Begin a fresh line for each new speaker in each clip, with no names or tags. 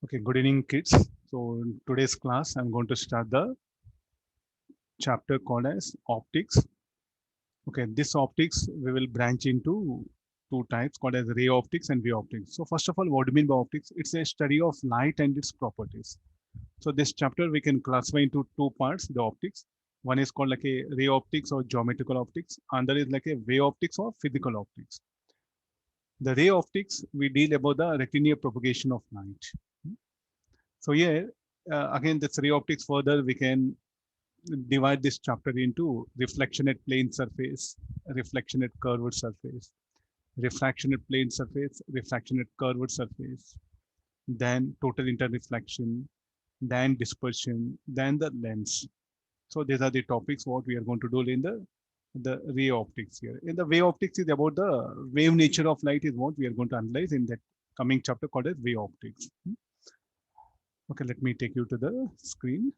Okay, good evening, kids. So in today's class, I'm going to start the chapter called as optics. Okay, this optics we will branch into two types called as ray optics and wave optics. So first of all, what do you mean by optics? It's a study of light and its properties. So this chapter we can classify into two parts, the optics. One is called like a ray optics or geometrical optics. Another is like a wave optics or physical optics. The ray optics, we deal about the rectilinear propagation of light. So here, again, this ray optics further, we can divide this chapter into reflection at plane surface, reflection at curved surface, refraction at plane surface, refraction at curved surface, then total interreflection, then dispersion, then the lens. So these are the topics what we are going to do in the ray optics here. In the wave optics is about the wave nature of light is what we are going to analyze in that coming chapter called as wave optics. Okay, let me take you to the screen.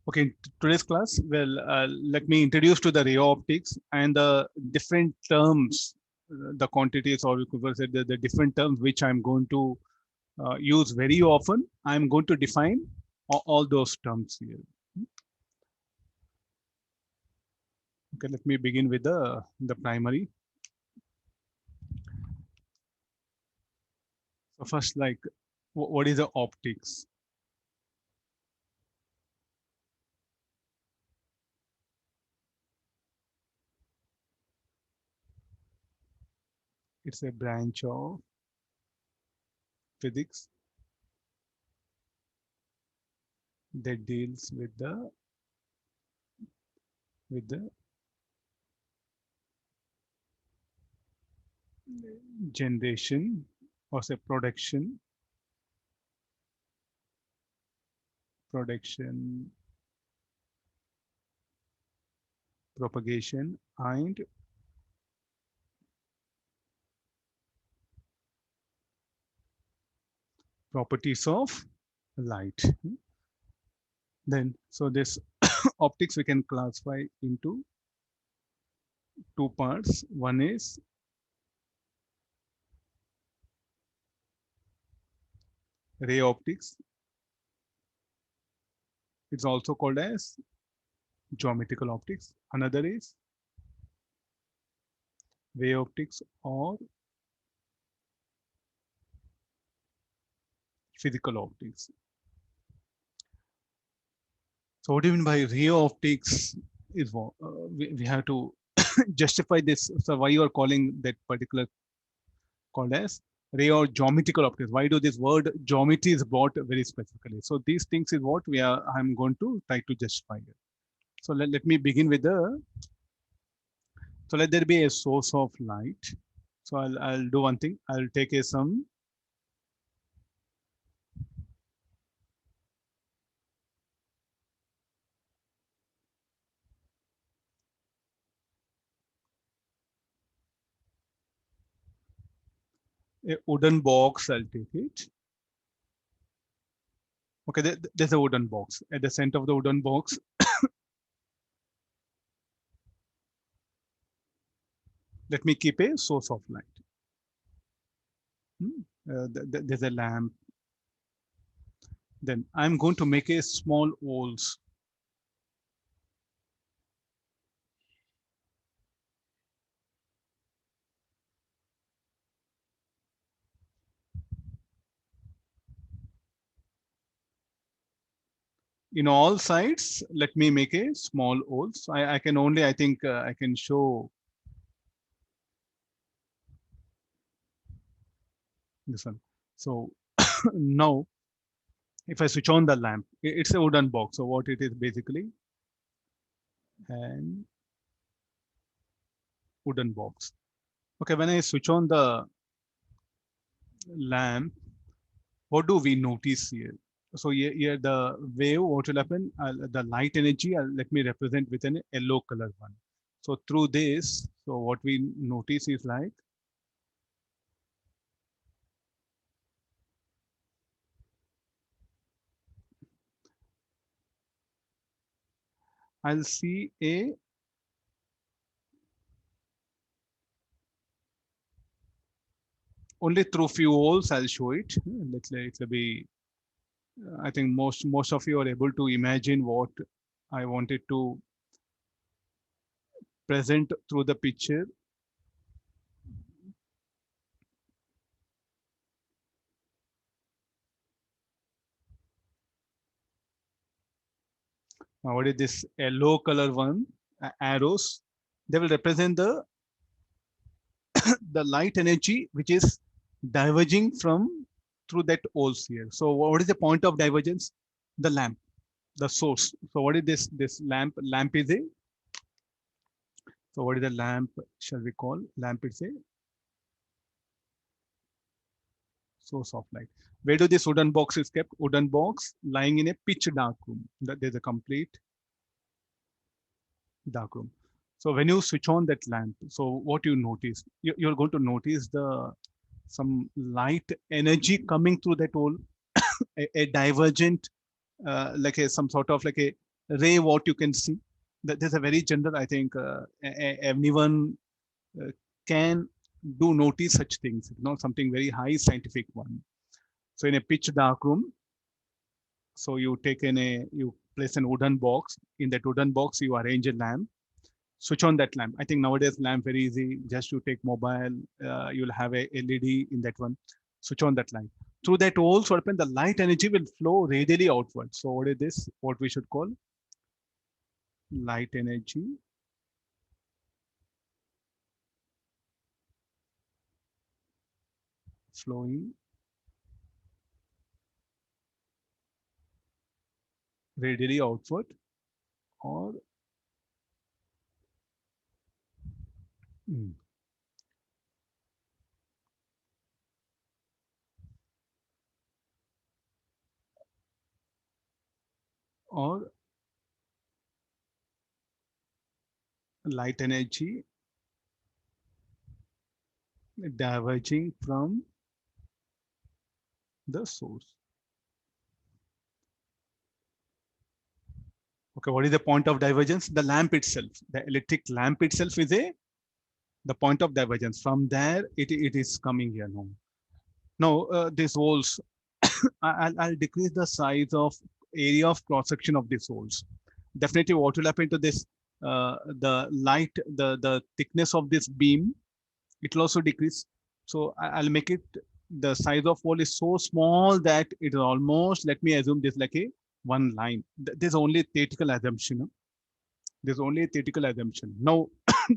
Okay, in today's class, well, let me introduce to the ray optics and the different terms, the quantities, or you could say the different terms which I'm going to use very often. I'm going to define all those terms here. Okay, let me begin with the primary. So first, like, what is the optics? It's a branch of physics that deals with the generation or say production, propagation, and properties of light. Then, so this optics we can classify into two parts. One is ray optics. It's also called as geometrical optics. Another is wave optics or physical optics. So what do you mean by ray optics? Is what we have to justify this. So why you are calling that particular called as ray or geometrical optics? Why do this word geometry is brought very specifically? So these things is what I'm going to try to justify here. So let me begin with so let there be a source of light. So I'll do one thing. I'll take some a wooden box. I'll take it. Okay, there's a wooden box. At the center of the wooden box, let me keep a source of light. There's a lamp. Then I'm going to make a small holes. In all sides, let me make a small holes. I can only, I think I can show this one. So now if I switch on the lamp, it's a wooden box. So what it is basically, and wooden box. Okay, when I switch on the lamp, what do we notice here? So here the wave, what will happen? The light energy, let me represent with an yellow color one. So through this, so what we notice is like, I'll see a only through few holes I'll show it. Let's say it'll be, I think most of you are able to imagine what I wanted to present through the picture. Now, what is this yellow color one? Arrows. They will represent the light energy which is diverging from through that holes here. So what is the point of divergence? The lamp, the source. So what is this lamp? Lamp is a, so what is the lamp? Shall we call lamp? Is a source of light. Where do this wooden box is kept? Wooden box lying in a pitch dark room. There's a complete dark room. So when you switch on that lamp, so what you notice? You're going to notice some light energy coming through that hole, a divergent, like a some sort of like a ray. What you can see. There's a very general. I think anyone uh, can do notice such things. Not something very high scientific one. So in a pitch dark room, so you place an wooden box. In that wooden box, you arrange a lamp. Switch on that lamp. I think nowadays lamp very easy. Just you take mobile, you'll have a LED in that one. Switch on that lamp. Through that hole, so open the light energy will flow radially outward. So what is this? What we should call light energy flowing radially outward, or mm, or light energy diverging from the source. Okay, what is the point of divergence? The lamp itself, the electric lamp itself is a the point of divergence. From there, it is coming here now. Now, these holes, I'll decrease the size of area of cross section of these holes. Definitely, what will happen to this? The light, the thickness of this beam, it will also decrease. So I'll make it, the size of hole is so small that it is almost, let me assume this like a one line. There's only theoretical assumption. No? There's only a theoretical assumption. Now,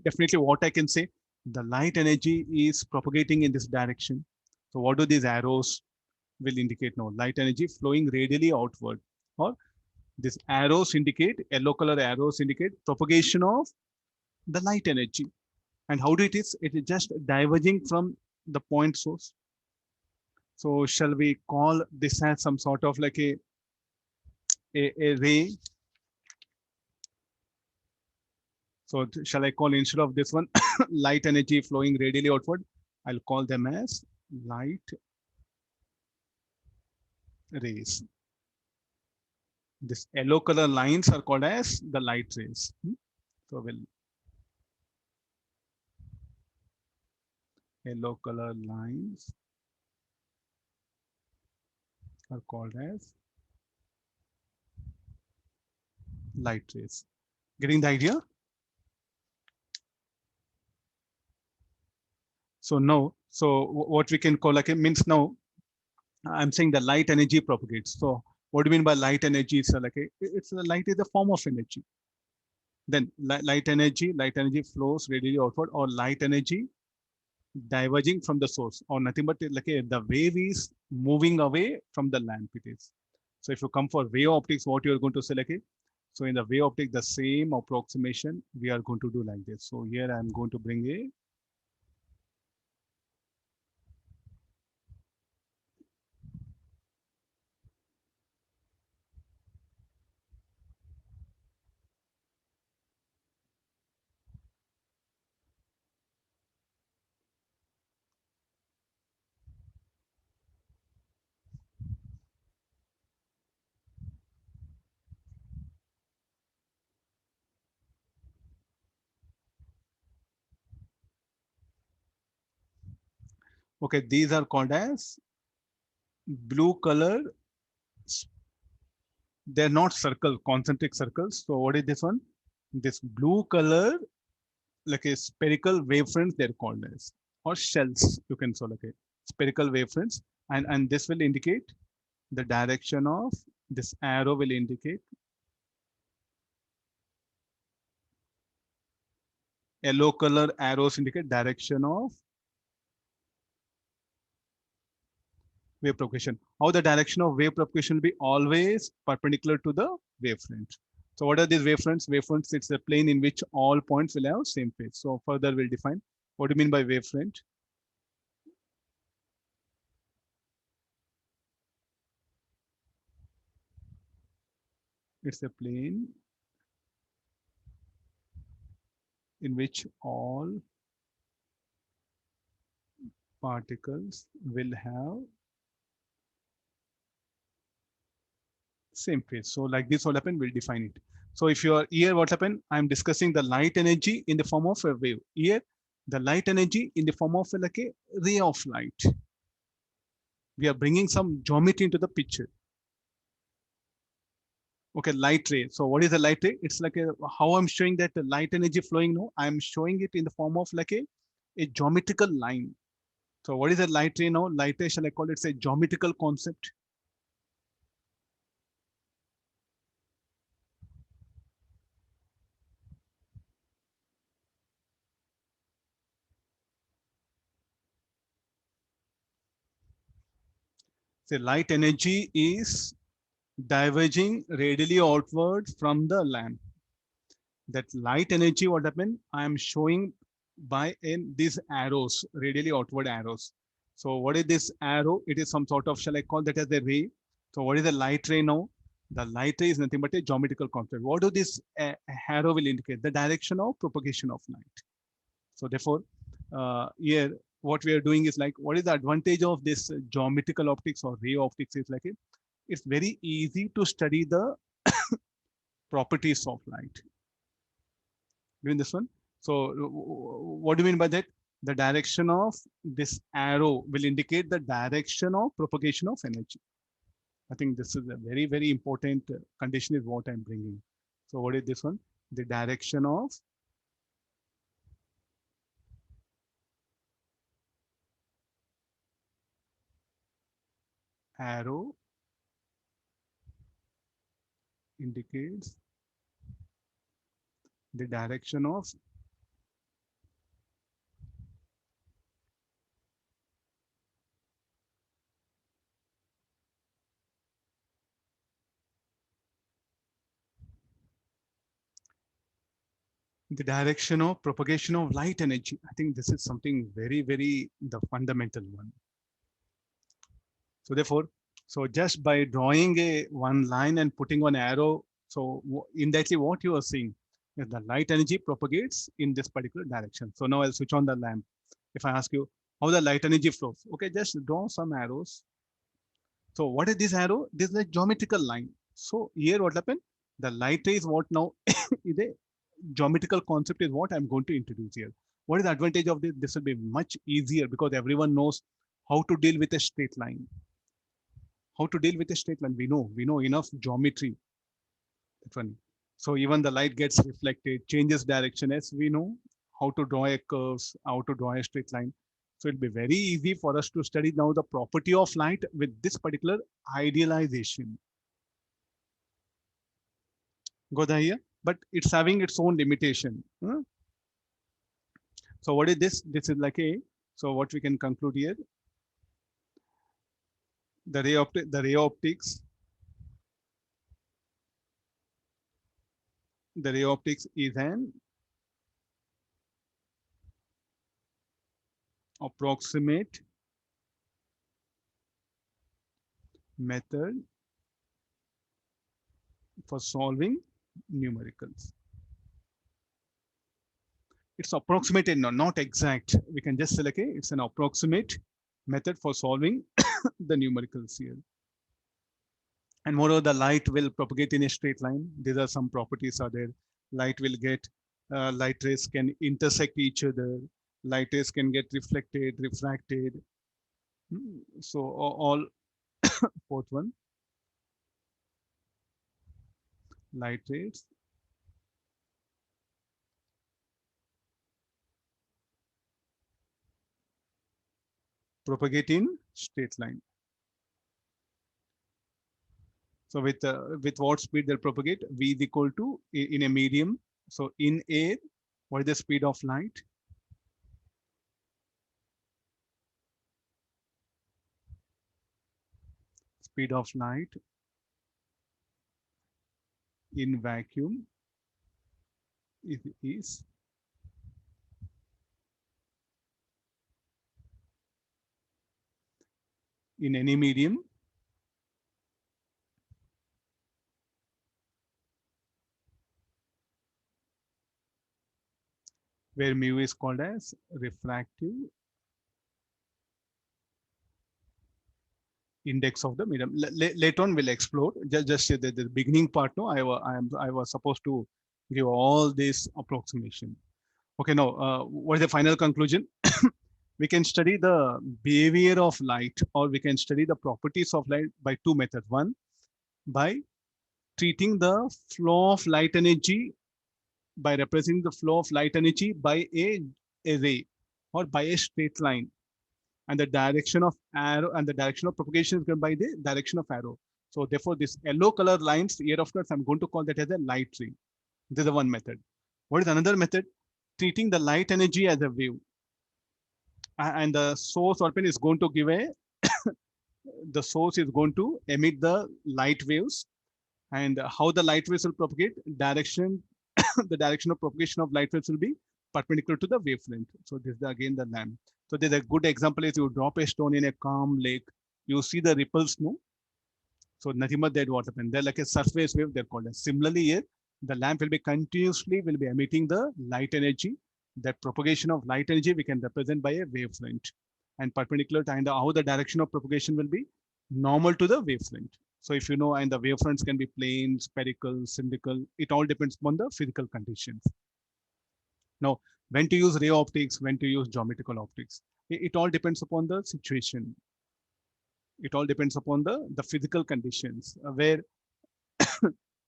definitely what I can say, the light energy is propagating in this direction. So what do these arrows will indicate now? Light energy flowing radially outward, or these arrows indicate, yellow color arrows indicate propagation of the light energy. And how do it is? It is just diverging from the point source. So shall we call this as some sort of like a ray? So shall I call, instead of this one, light energy flowing radially outward, I'll call them as light rays. This yellow color lines are called as the light rays. So we'll yellow color lines are called as light rays. Getting the idea? So now, so what we can call like it means now, I'm saying the light energy propagates. So what do you mean by light energy? So like it's a light is a form of energy. Then light energy flows radially outward, or light energy diverging from the source, or nothing but like the wave is moving away from the lamp. It is. So if you come for wave optics, what you're going to say like so in the wave optic, the same approximation we are going to do like this. So here I'm going to bring a Okay, these are called as blue color. They're not circle, concentric circles. So what is this one? This blue color, like a spherical wavefronts, they're called as, or shells, you can say, like a spherical wavefronts. And this will indicate the direction of, this arrow will indicate, yellow color arrows indicate direction of wave propagation. How the direction of wave propagation will be always perpendicular to the wavefront. So what are these wavefronts? Wavefronts, it's a plane in which all points will have same phase. So further we'll define what do you mean by wavefront. It's a plane in which all particles will have same phase. So like this, what happen? We'll define it. So if you are here, what happen? I'm discussing the light energy in the form of a wave. Here, the light energy in the form of like a ray of light. We are bringing some geometry into the picture. Okay, light ray. So what is a light ray? It's like a, how I'm showing that the light energy flowing now. I'm showing it in the form of like a geometrical line. So what is a light ray now? Light ray, shall I call it, a geometrical concept? So light energy is diverging radially outward from the lamp. That light energy, what happened? I am showing by in these arrows, radially outward arrows. So what is this arrow? It is some sort of, shall I call that as a ray? So what is the light ray now? The light ray is nothing but a geometrical concept. What do this arrow will indicate? The direction of propagation of light. So therefore, here what we are doing is like, what is the advantage of this geometrical optics or ray optics? Is like it's very easy to study the properties of light. Doing this one. So what do you mean by that? The direction of this arrow will indicate the direction of propagation of energy. I think this is a very, very important condition is what I'm bringing. So what is this one? The direction of arrow indicates the direction of propagation of light energy. I think this is something very, very the fundamental one. So therefore, so just by drawing a one line and putting one arrow, so indirectly what you are seeing is the light energy propagates in this particular direction. So now I'll switch on the lamp. If I ask you how the light energy flows, okay, just draw some arrows. So what is this arrow? This is a geometrical line. So here what happened? The light ray is what now is a geometrical concept is what I'm going to introduce here. What is the advantage of this? This will be much easier because everyone knows how to deal with a straight line. How to deal with a straight line? We know enough geometry. That one. So even the light gets reflected, changes direction as we know how to draw a curves, how to draw a straight line. So it'll be very easy for us to study now the property of light with this particular idealization. Go here, but it's having its own limitation. So what is this? This is like a, so what we can conclude here, the ray optics is an approximate method for solving numericals. It's approximated, no, not exact. We can just say like it's an approximate method for solving the numericals here. And moreover, the light will propagate in a straight line. These are some properties are there. Light will get, light rays can intersect each other. Light rays can get reflected, refracted. So all fourth one, light rays propagate in straight line. So with what speed they'll propagate? V is equal to in a medium. So in air, what is the speed of light? Speed of light in vacuum is in any medium where mu is called as refractive index of the medium. Later on, we'll explore. Just the beginning part. No, I was supposed to give all this approximation. Okay, now what is the final conclusion? We can study the behavior of light, or we can study the properties of light by two methods. One, by treating the flow of light energy, by representing the flow of light energy by a ray or by a straight line, and the direction of arrow and the direction of propagation is given by the direction of arrow. So therefore, this yellow color lines here, of course, I'm going to call that as a light ray. This is the one method. What is another method? Treating the light energy as a wave, and the source open is going to give a the source is going to emit the light waves, and how the light waves will propagate direction. The direction of propagation of light waves will be perpendicular to the wavelength. So this is again the lamp. So there's a good example is you drop a stone in a calm lake, you see the ripples, no? So nothing but that what happened. They're like a surface wave, they're called. Similarly here, the lamp will be continuously will be emitting the light energy. That propagation of light energy we can represent by a wavelength, and perpendicular to, and how the direction of propagation will be normal to the wavelength. So if you know, and the wavefronts can be plane, spherical, cylindrical, it all depends upon the physical conditions. Now, when to use ray optics, when to use geometrical optics, it all depends upon the situation. It all depends upon the physical conditions, where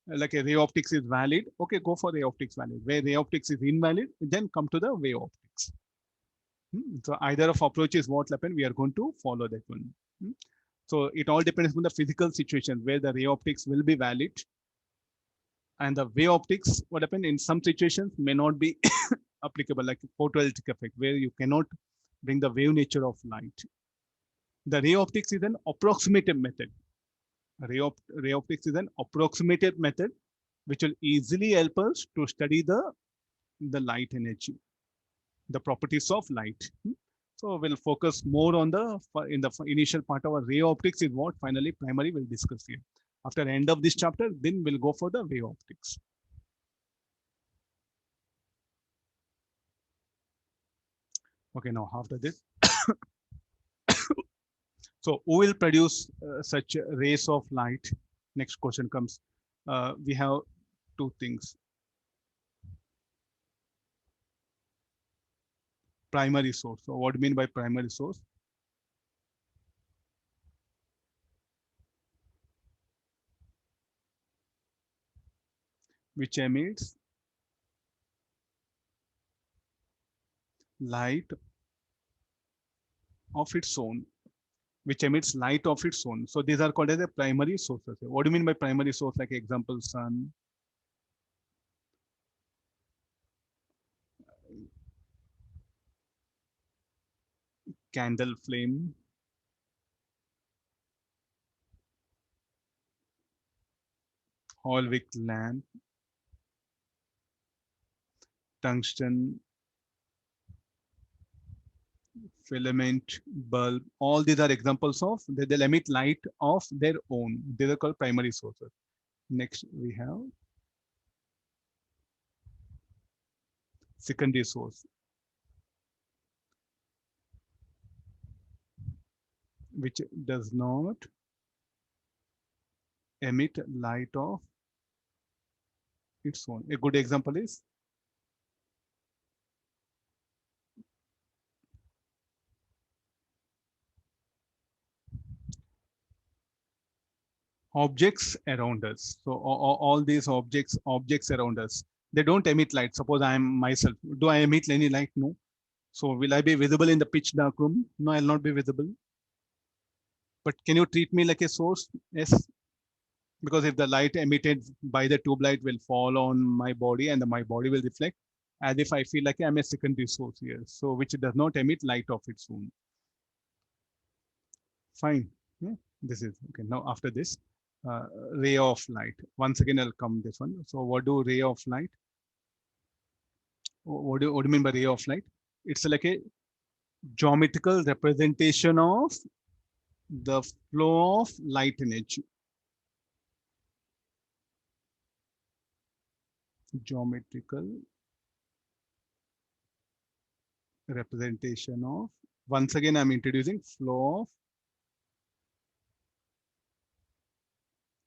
like a ray optics is valid, okay, go for ray optics valid. Where ray optics is invalid, then come to the wave optics. So either of approach is what happen, we are going to follow that one. So it all depends on the physical situation where the ray optics will be valid, and the wave optics, what happened in some situations may not be applicable, like photoelectric effect, where you cannot bring the wave nature of light. The ray optics is an approximative method. Ray optics is an approximated method which will easily help us to study the light energy, the properties of light. So we'll focus more on the in the initial part of our ray optics is what finally primary will discuss here. After the end of this chapter, then we'll go for the wave optics. Okay, now after this, so who will produce such rays of light? Next question comes. We have two things. Primary source. So what do you mean by primary source? Which emits light of its own, which emits light of its own. So these are called as a primary sources. What do you mean by primary source? Like example, sun, candle flame, Hallwick lamp, tungsten filament bulb. All these are examples of they'll emit light of their own. These are called primary sources. Next, we have secondary source, which does not emit light of its own. A good example is objects around us. So all these objects around us, they don't emit light. Suppose I am myself. Do I emit any light? No. So will I be visible in the pitch dark room? No, I'll not be visible. But can you treat me like a source? Yes. Because if the light emitted by the tube light will fall on my body and my body will reflect as if I feel like I'm a secondary source here. So which does not emit light of its own. Fine. Yeah. This is okay. Now after this, ray of light. Once again, I'll come this one. So what do ray of light? What do you mean by ray of light? It's like a geometrical representation of the flow of light energy. Geometrical representation of, once again, I'm introducing flow of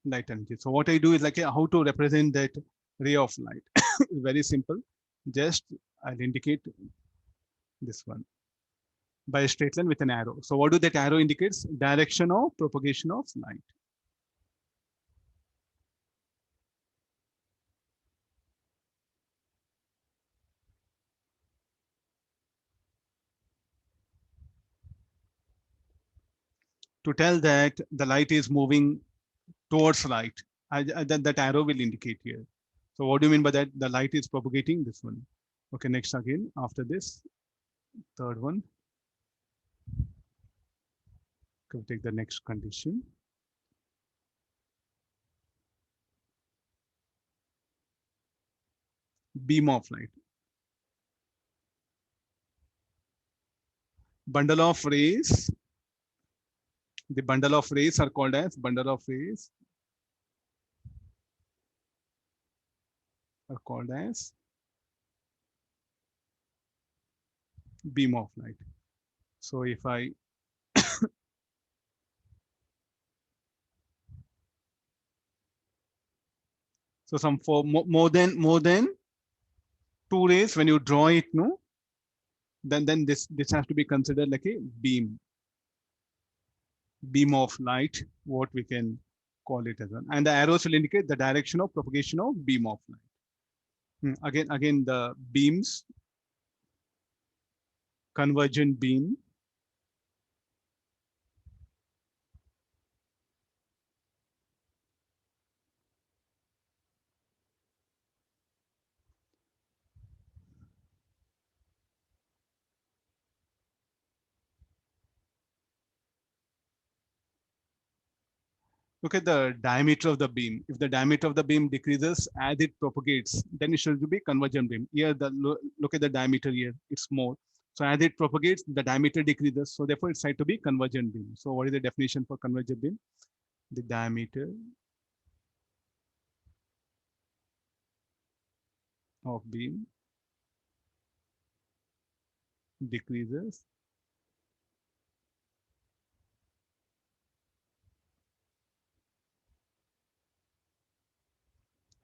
light energy. So what I do is like how to represent that ray of light. Very simple. Just I'll indicate this one by a straight line with an arrow. So what do that arrow indicates? Direction of propagation of light. To tell that the light is moving towards light, that arrow will indicate here. So what do you mean by that? The light is propagating this one. Okay, next again, after this, third one. We'll take the next condition. Beam of light. Bundle of rays. The bundle of rays are called as bundle of rays are called as beam of light. So if I so some for more than two rays when you draw it, no, then this has to be considered like a beam of light, what we can call it as one. And the arrows will indicate the direction of propagation of beam of light. Again the beams, convergent beam. Look at the diameter of the beam. If the diameter of the beam decreases as it propagates, then it should be convergent beam. Here, look at the diameter here, it's more. So as it propagates, the diameter decreases. So therefore, it's said to be convergent beam. So what is the definition for convergent beam? The diameter of beam decreases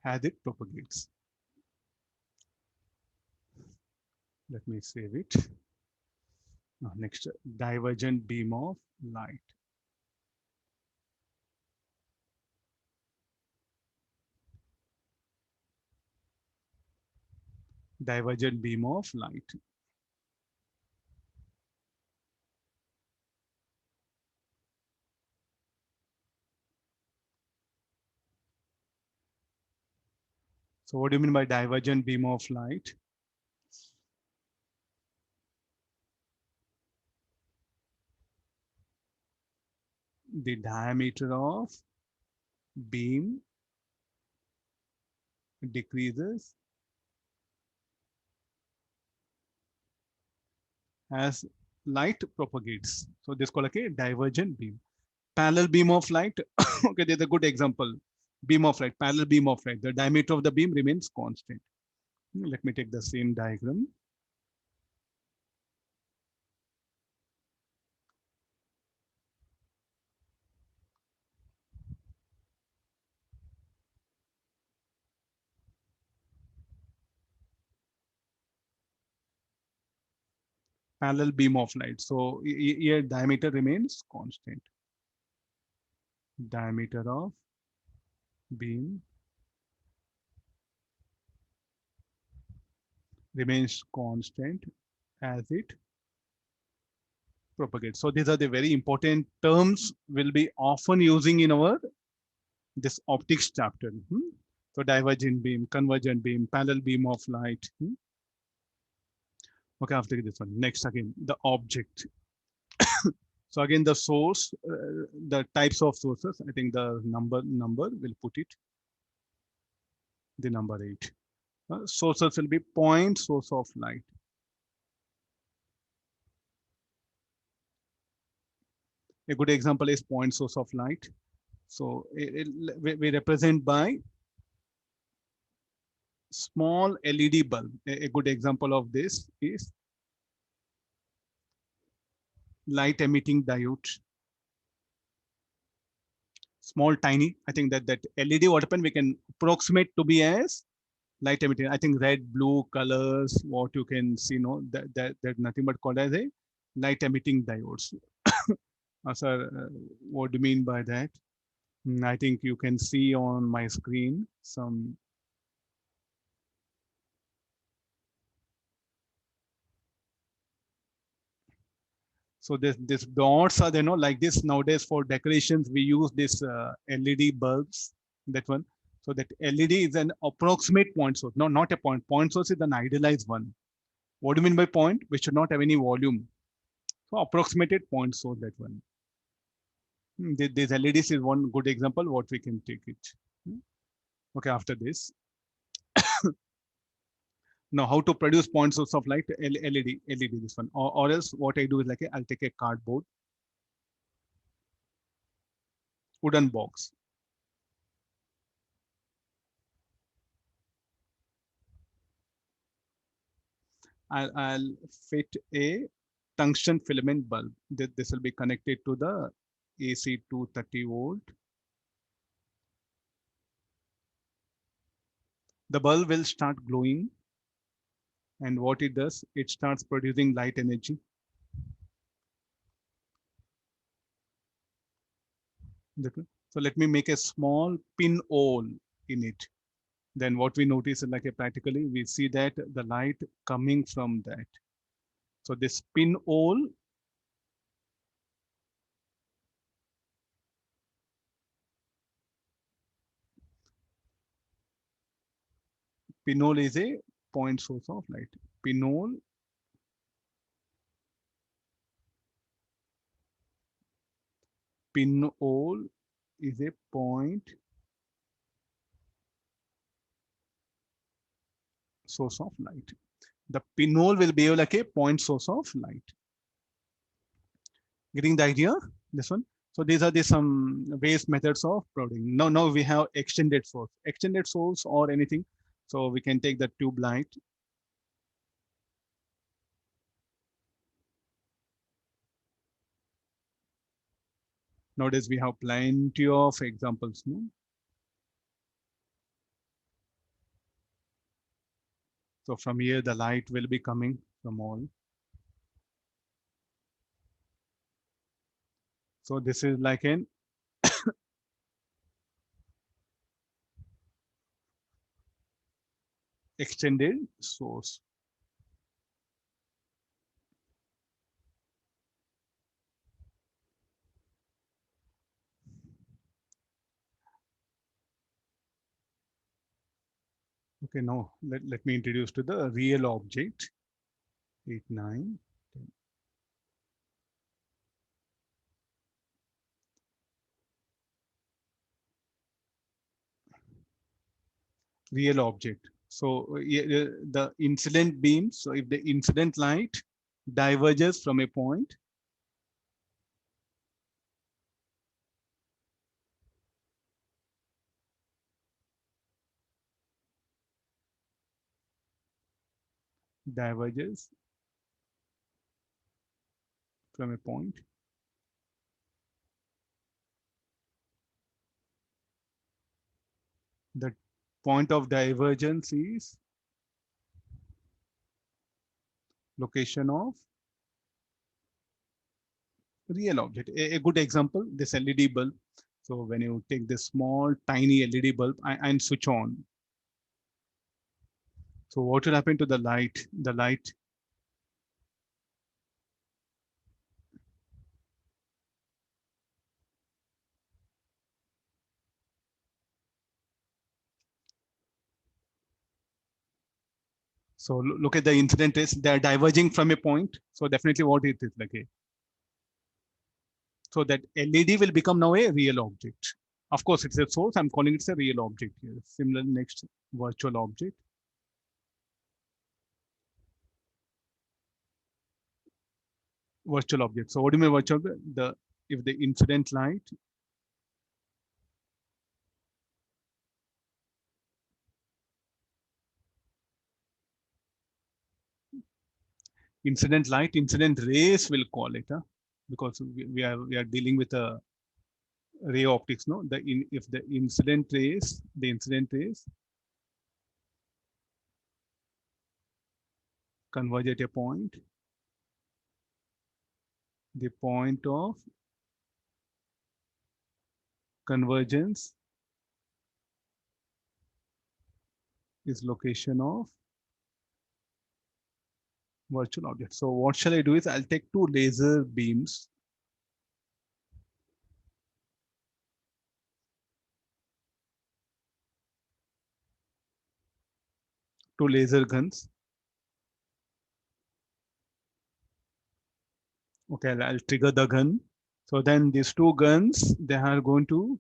as it propagates. Let me save it. Next, divergent beam of light. Divergent beam of light. So what do you mean by divergent beam of light? The diameter of beam decreases as light propagates. So this is called like a divergent beam. Parallel beam of light. Okay, there's a good example. Beam of light, parallel beam of light. The diameter of the beam remains constant. Let me take the same diagram. Parallel beam of light. So here diameter remains constant. Diameter of beam remains constant as it propagates. So these are the very important terms we'll be often using in our this optics chapter. So divergent beam, convergent beam, parallel beam of light. Okay, after this one, next again, the object. So again, the source, the types of sources, I think the number will put it, the number 8. Sources will be point source of light. A good example is point source of light. So we represent by small LED bulb. A good example of this is light emitting diode. Small, tiny. I think that LED what happen we can approximate to be as light emitting. I think red, blue colors. What you can see, no, that nothing but called as a light emitting diodes. Sir, what do you mean by that? I think you can see on my screen some. So this dots are there, no, like this nowadays for decorations we use this LED bulbs. That one. So that LED is an approximate point source. No, not a point. Point source is an idealized one. What do you mean by point? We should not have any volume. So approximated point source, that one. This LEDs is one good example what we can take it. Okay, after this. Now, how to produce point source of light? LED, this one. Or else what I do is like, I'll take a cardboard, wooden box. I'll fit a tungsten filament bulb. This will be connected to the AC 230 volt. The bulb will start glowing. And what it does, it starts producing light energy. So let me make a small pinhole in it. Then what we notice is like a practically, we see that the light coming from that. So this pinhole is a point source of light. Pinhole is a point source of light. The pinhole will be like a point source of light. Getting the idea? This one. So these are the some ways methods of providing. Now we have extended source or anything. So we can take the tube light. Nowadays we have plenty of examples. No? So from here the light will be coming from all. So this is like an extended source. Okay, now let me introduce to the real object. 8, 9, 10. Real object. So the incident beam. So if the incident light diverges from a point, diverges from a point, the point of divergence is location of real object. A good example, this LED bulb. So when you take this small tiny LED bulb and switch on, so what will happen to the light? The light, so look at the incident rays, they are diverging from a point. So definitely what it is like a, so that LED will become now a real object. Of course, it's a source. I'm calling it a real object here. Similar next virtual object. Virtual object. So what do you mean virtual? The if the incident light, incident rays will call it, because we are dealing with a ray optics. No, if the incident rays converge at a point, the point of convergence is location of virtual object. So what shall I do is I'll take two laser beams, two laser guns. Okay, I'll trigger the gun. So then these two guns, they are going to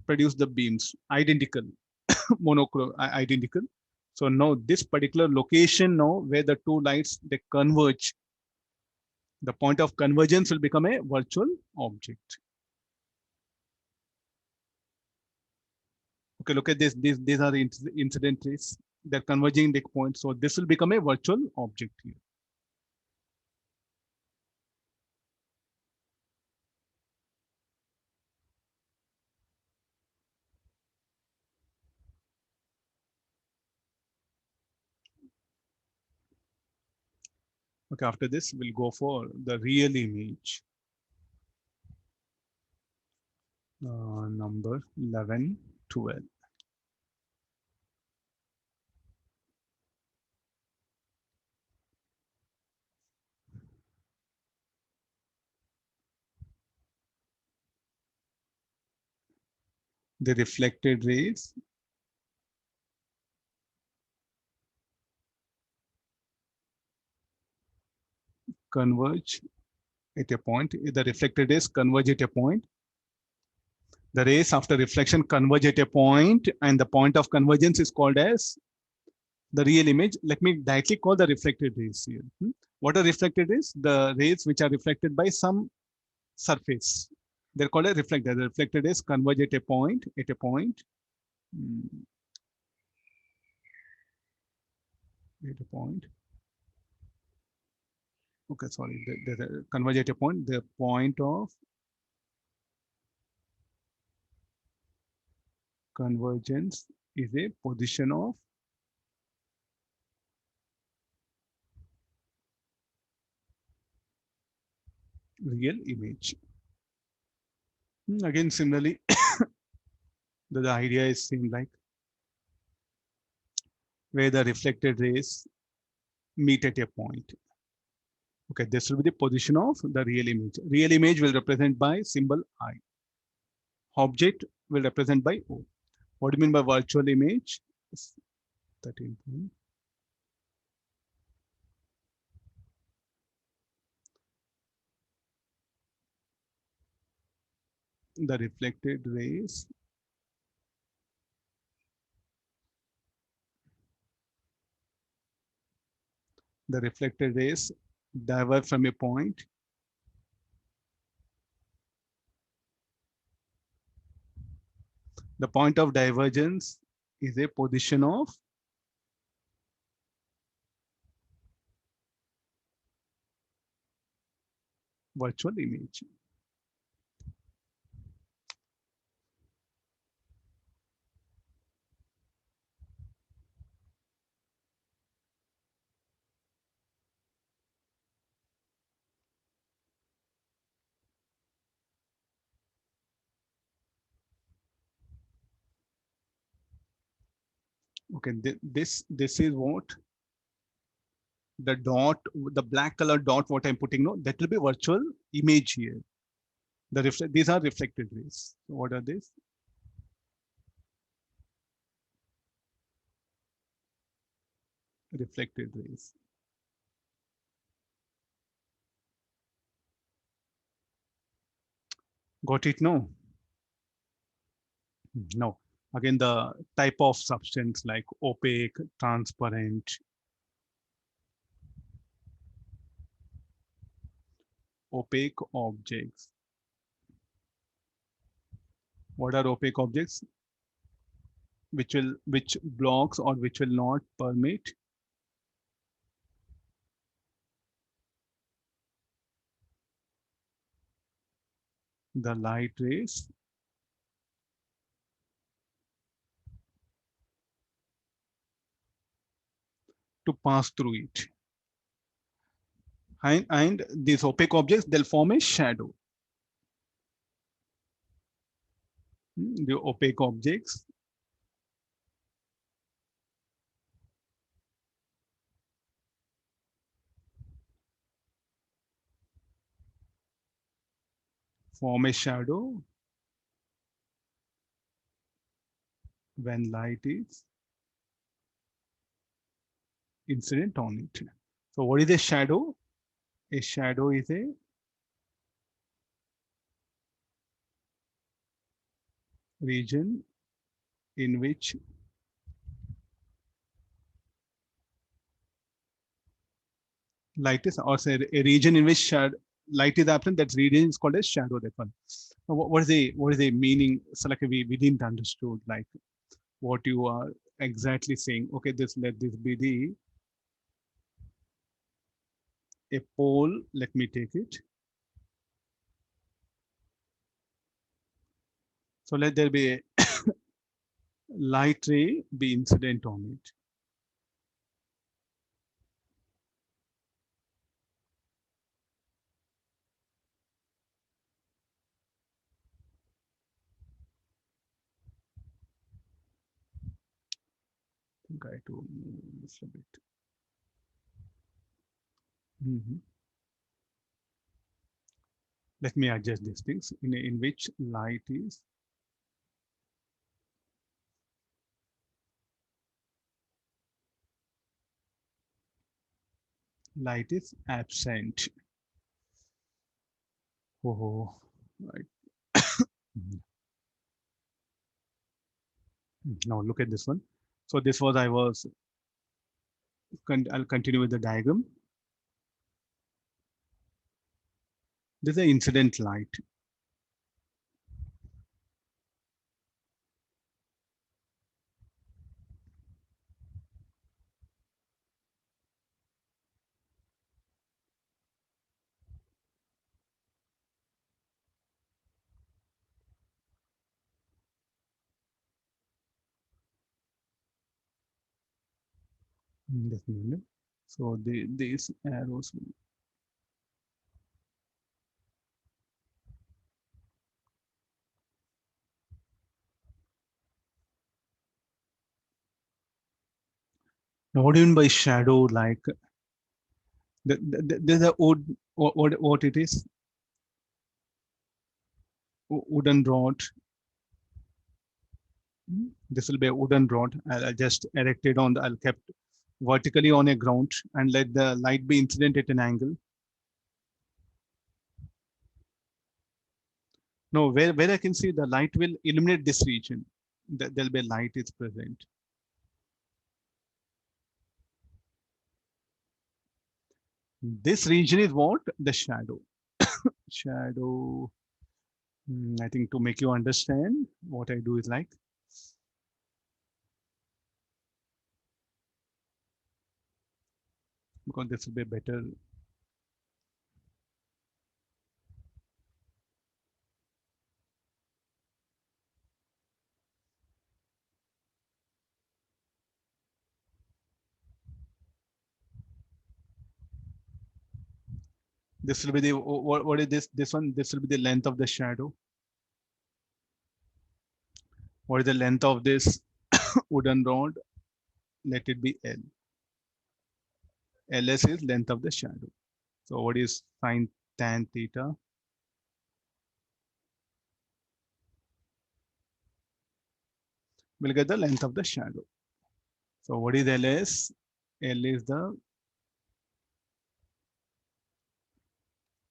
produce the beams identical, monochrome identical. So now this particular location now where the two lights they converge, the point of convergence will become a virtual object. Okay, look at this. These are the incident rays. They're converging the points. So this will become a virtual object here. Okay, after this, we'll go for the real image. Number 11, 12. The reflected rays converge at a point. The reflected rays converge at a point. The rays after reflection converge at a point, and the point of convergence is called as the real image. Let me directly call the reflected rays here. What are reflected rays? The rays which are reflected by some surface. They're called a reflector. The reflected rays converge at a point. At a point. At a point. Okay, sorry. The converge at a point. The point of convergence is a position of real image. Again, similarly, the idea is same like where the reflected rays meet at a point. Okay, this will be the position of the real image. Real image will represent by symbol I. Object will represent by O. What do you mean by virtual image? 13 point. The reflected rays diverge from a point. The point of divergence is a position of virtual image. Okay, this is what the dot, the black color dot, what I'm putting, no, that will be virtual image here. These are reflected rays. So what are these? Reflected rays. Got it? No. No. Again, the type of substance like opaque, transparent, opaque objects. What are opaque objects? Which blocks or which will not permit the light rays to pass through it. And these opaque objects, they'll form a shadow. The opaque objects form a shadow when light is incident on it. So what is a shadow? A shadow is a region in which light is, or say a region in which light is absent. That region is called as shadow. That one. What is the meaning? So like we didn't understood like what you are exactly saying. Okay, let this be the a pole. Let me take it. So let there be a light ray be incident on it. I think I have to move this a bit. Let me adjust these things in which light is absent. Oh, right. Now look at this one. So this was I'll continue with the diagram. This is the incident light. Just a minute. So these arrows. Now, what do you mean by shadow? Like there's a wood. What it is? Wooden rod. This will be a wooden rod. I'll just erect it on. I'll kept vertically on a ground and let the light be incident at an angle. No, where I can see the light will illuminate this region. There'll be light is present. This region is what? The shadow. Shadow. I think to make you understand what I do is like. Because this will be better. This will be the, what is this? This one, this will be the length of the shadow. What is the length of this wooden rod? let it be L. LS is length of the shadow. So what is sine tan theta? We'll get the length of the shadow. So what is LS? L is the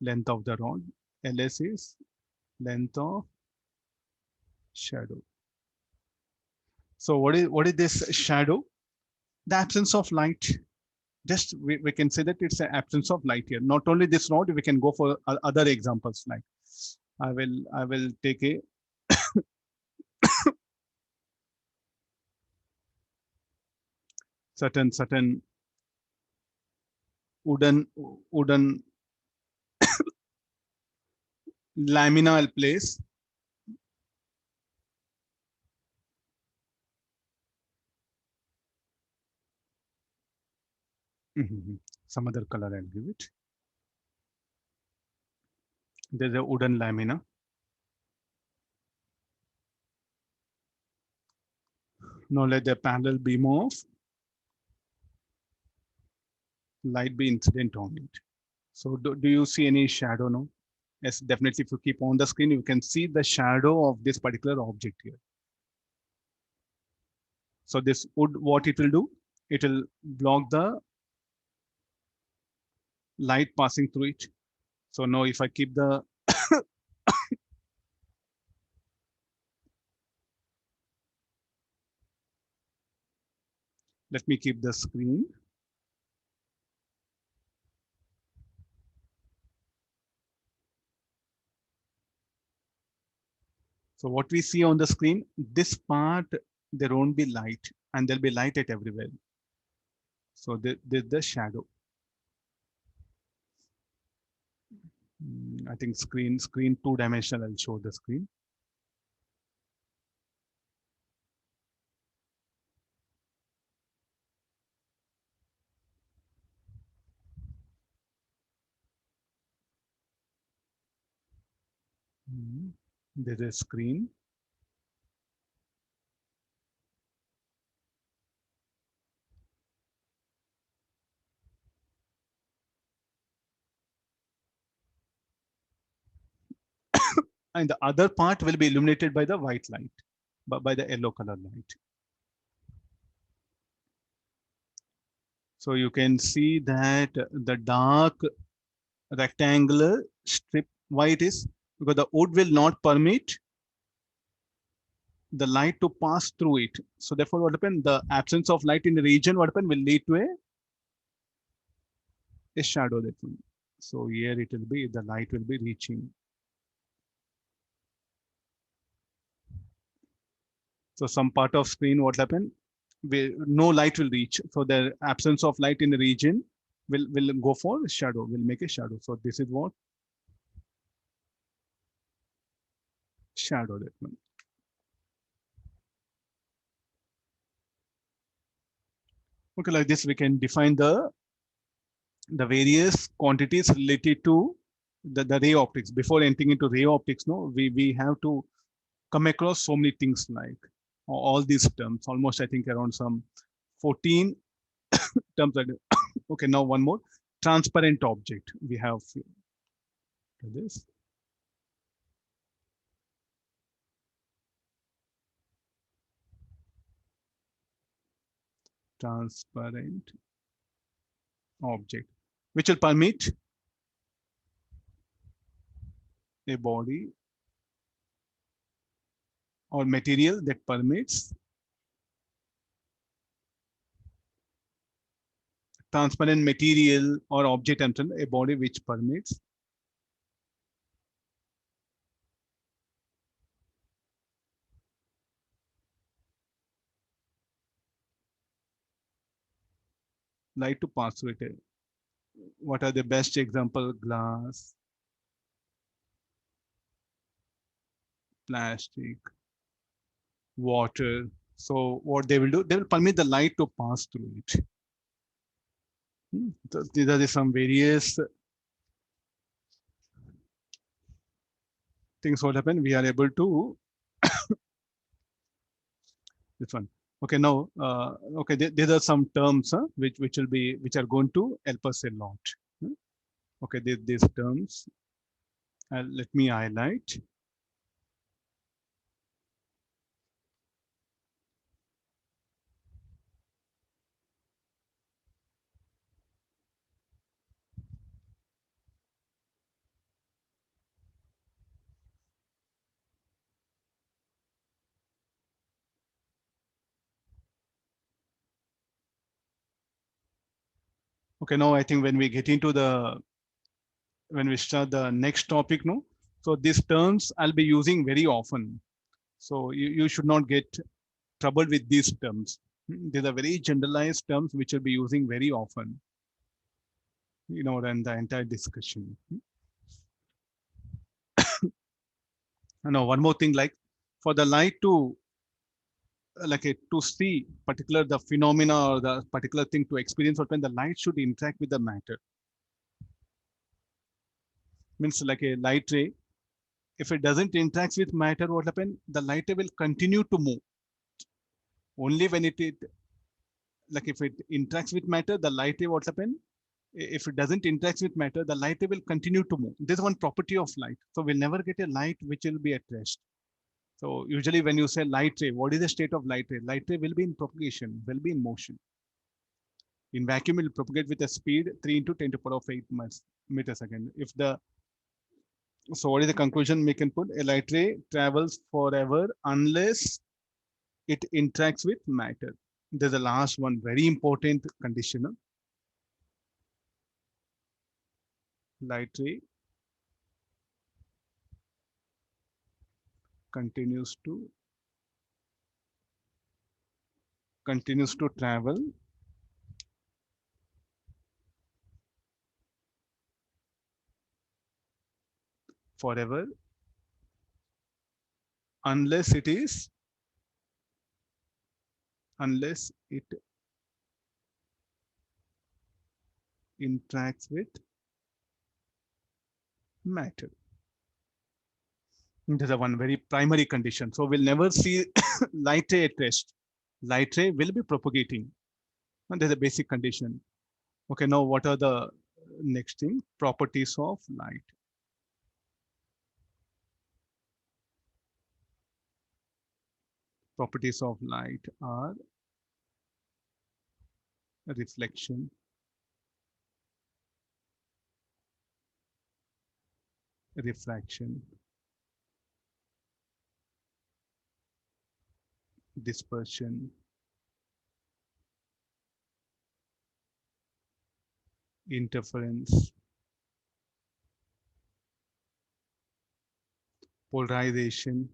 length of the rod. LS is length of shadow. So what is this shadow? The absence of light. Just we can say that it's an absence of light here. Not only this rod, we can go for other examples. Like I will take a certain wooden lamina I'll place. Some other color I'll give it. There's a wooden lamina. Now let the parallel beam of light be incident on it. So do you see any shadow now? Yes, definitely. If you keep on the screen, you can see the shadow of this particular object here. So this wood, what it will do? It will block the light passing through it. So now if I keep the let me keep the screen. So what we see on the screen, this part, there won't be light and there'll be light at everywhere. So there's the shadow. I think screen two-dimensional, I'll show the screen. There's a screen. And the other part will be illuminated by the white light, but by the yellow color light. So you can see that the dark rectangular strip, why it is? Because the wood will not permit the light to pass through it. So therefore what happened? The absence of light in the region, what happened, will lead to a shadow that will. So here it will be, the light will be reaching. So some part of screen, what happened? No light will reach. So the absence of light in the region will go for shadow, will make a shadow. So this is what shadow that one. Okay, like this we can define the various quantities related to the ray optics. Before entering into ray optics, no, we have to come across so many things like all these terms. Almost I think around some 14 terms. Okay, now one more transparent object. We have this. Transparent object, which will permit a body or material that permits transparent material or object, a body which permits light to pass through it. What are the best example? Glass, plastic, water. So what they will do, they will permit the light to pass through it. So these are some various things what happen. We are able to this one. Okay, now, okay, these are some terms which are going to help us a lot. Okay, these terms, let me highlight. Okay, now I think when we start the next topic, no, so these terms I'll be using very often. So you should not get troubled with these terms. These are very generalized terms which will be using very often, in the entire discussion. Now, one more thing, like for the light to to see particular the phenomena or the particular thing to experience, what when the light should interact with the matter. Means like a light ray, if it doesn't interact with matter, what happen? The light ray will continue to move. Only when it like if it interacts with matter, the light ray what happen? If it doesn't interact with matter, the light ray will continue to move. This is one property of light. So we'll never get a light which will be at rest. So usually when you say light ray, what is the state of light ray? Light ray will be in propagation, will be in motion. In vacuum, it will propagate with a speed 3 into 10 to the power of 8 meters second. If the so what is the conclusion we can put? A light ray travels forever unless it interacts with matter. There's the last one, very important condition. Light ray continues to travel forever unless it interacts with matter. This is a one very primary condition. So we'll never see light ray at rest. Light ray will be propagating. And there's a basic condition. Okay, now what are the next thing? Properties of light. Properties of light are reflection, refraction, dispersion, interference, polarization,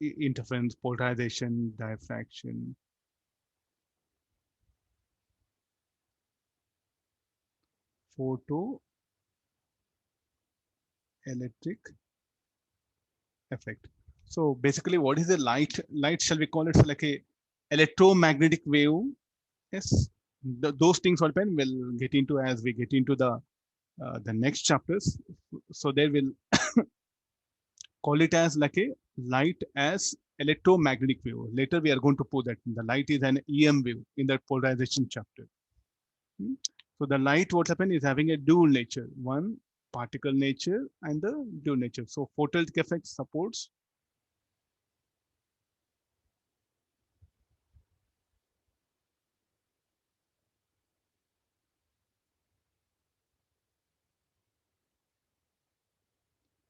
interference, polarization, diffraction, photoelectric effect. So basically, what is the light? Light, shall we call it like a electromagnetic wave? Yes, those things we'll get into as we get into the next chapters. So they will call it as like a light as electromagnetic wave. Later we are going to put that the light is an EM wave in that polarization chapter. So the light what happen is having a dual nature, one particle nature and the dual nature. So photoelectric effect supports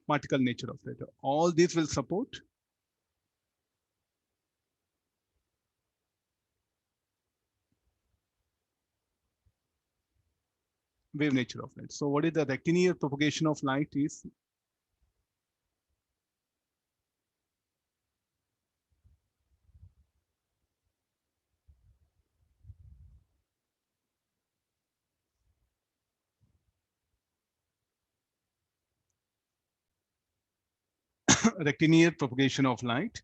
particle nature of it. All these will support wave nature of light. So what is the rectilinear propagation of light is rectilinear propagation of light.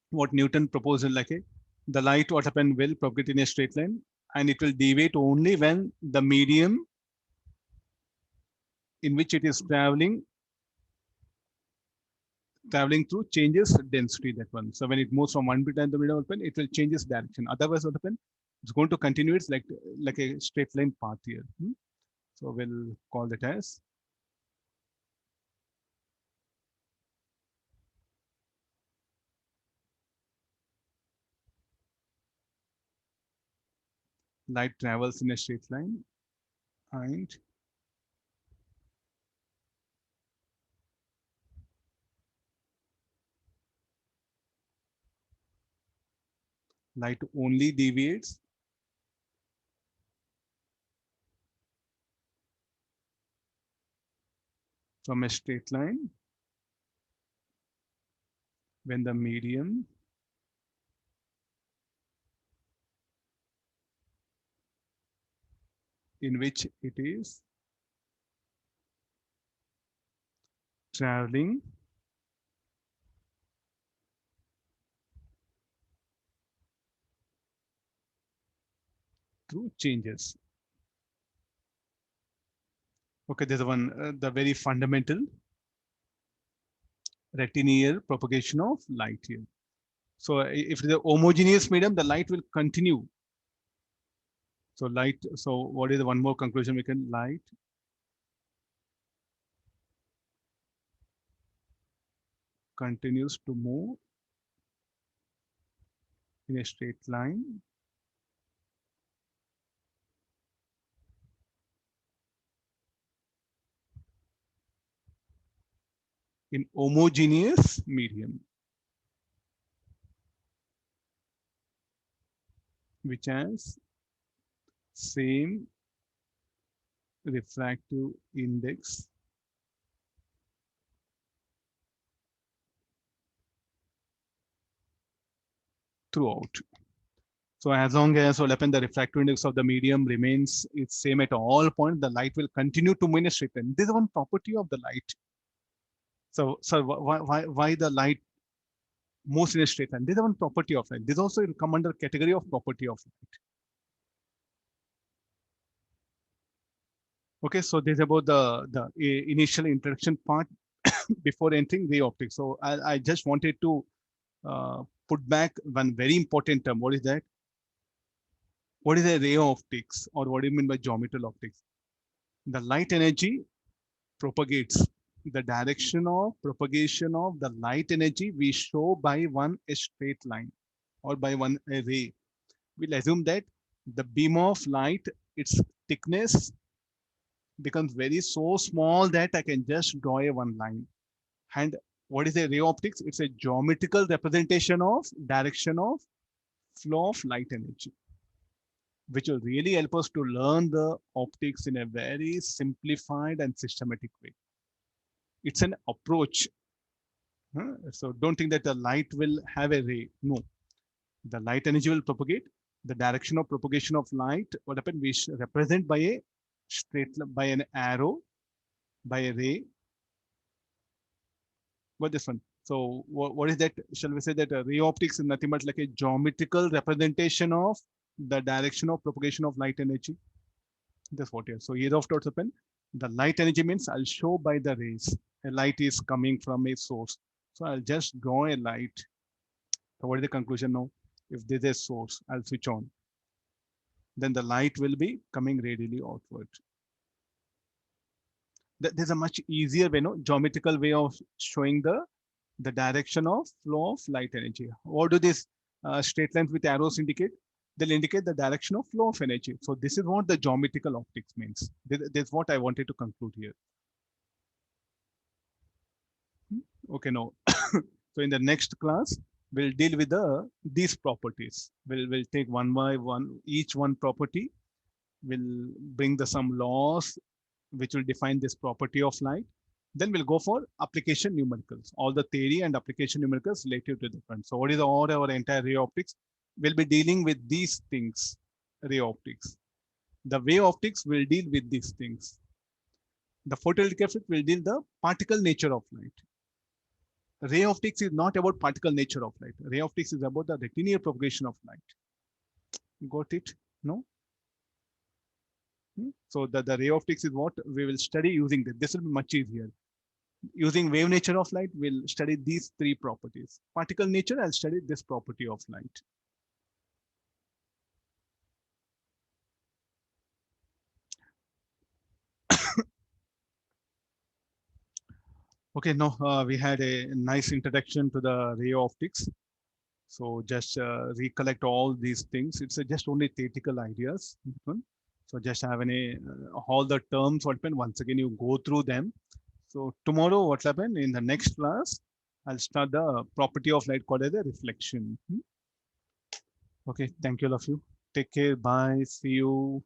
What Newton proposed like a the light what happened will propagate in a straight line and it will deviate only when the medium in which it is traveling traveling through changes density, that one. So when it moves from one bit and the middle open, it will change its direction. Otherwise, what happen? It's going to continue. It's like a straight line path here. So we'll call that as light travels in a straight line and light only deviates from a straight line when the medium in which it is traveling through changes. Okay, there's one, the very fundamental retinier propagation of light here. So if it is a homogeneous medium, the light will continue. So light, so what is the one more conclusion we can? Light continues to move in a straight line in homogeneous medium, which has same refractive index throughout. So as long as what happen, the refractive index of the medium remains its same at all points, the light will continue to move in a straight line. This is one property of the light. So why the light moves in a straight line? This is one property of light. This also will come under category of property of light. Okay, so this is about the initial introduction part before entering ray optics. So I just wanted to put back one very important term. What is that? What is a ray optics, or what do you mean by geometrical optics? The light energy propagates. The direction of propagation of the light energy we show by one a straight line or by one a ray. We'll assume that the beam of light, its thickness becomes very so small that I can just draw a one line. And what is a ray optics? It's a geometrical representation of direction of flow of light energy, which will really help us to learn the optics in a very simplified and systematic way. It's an approach. So don't think that the light will have a ray. No, the light energy will propagate. The direction of propagation of light, what happened? We represent by a straight, by an arrow, by a ray. What this one? So what is that? Shall we say that ray optics is nothing but like a geometrical representation of the direction of propagation of light energy? That's what here. So here of dots happen. The light energy means I'll show by the rays. A light is coming from a source. So I'll just draw a light. So what is the conclusion now? If there's a source, I'll switch on. Then the light will be coming radially outward. There's a much easier way, no, geometrical way of showing the direction of flow of light energy. What do these straight lines with arrows indicate? They'll indicate the direction of flow of energy. So this is what the geometrical optics means. This is what I wanted to conclude here. Okay, now, so in the next class, we'll deal with these properties. We'll take one by one, each one property. We'll bring some laws which will define this property of light. Then we'll go for application numericals, all the theory and application numericals related to the front. So what is all our entire ray optics? We'll be dealing with these things, ray optics. The wave optics will deal with these things. The photoelectric effect will deal the particle nature of light. Ray optics is not about particle nature of light. Ray optics is about the retinier propagation of light. Got it? No? So the ray optics is what we will study using this. This will be much easier. Using wave nature of light, we'll study these three properties. Particle nature, I'll study this property of light. Okay, now we had a nice introduction to the ray optics. So just recollect all these things. It's just only theoretical ideas. So just have all the terms what happen. Once again, you go through them. So tomorrow, what happen in the next class? I'll start the property of light called as a reflection. Okay, thank you all of you. Take care. Bye. See you.